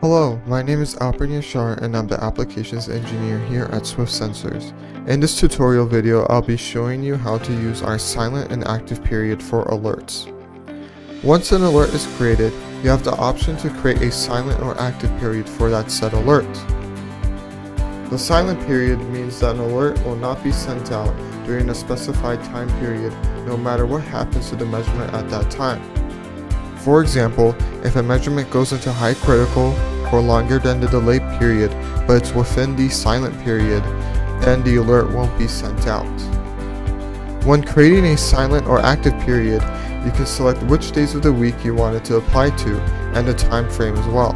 Hello, my name is Alpern Yashar and I'm the Applications Engineer here at Swift Sensors. In this tutorial video, I'll be showing you how to use our silent and active period for alerts. Once an alert is created, you have the option to create a silent or active period for that said alert. The silent period means that an alert will not be sent out during a specified time period no matter what happens to the measurement at that time. For example, if a measurement goes into high critical for longer than the delay period, but it's within the silent period, then the alert won't be sent out. When creating a silent or active period, you can select which days of the week you want it to apply to and the time frame as well.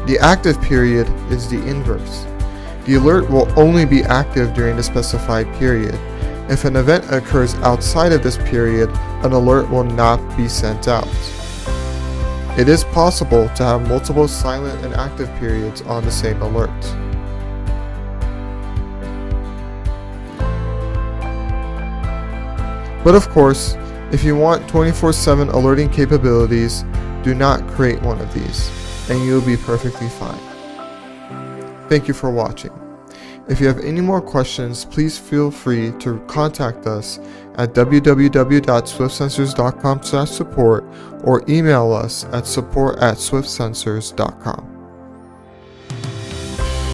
The active period is the inverse. The alert will only be active during the specified period. If an event occurs outside of this period, an alert will not be sent out. It is possible to have multiple silent and active periods on the same alert. But of course, if you want 24/7 alerting capabilities, do not create one of these, and you'll be perfectly fine. Thank you for watching. If you have any more questions, please feel free to contact us at www.swiftsensors.com/support or email us at support@swiftsensors.com.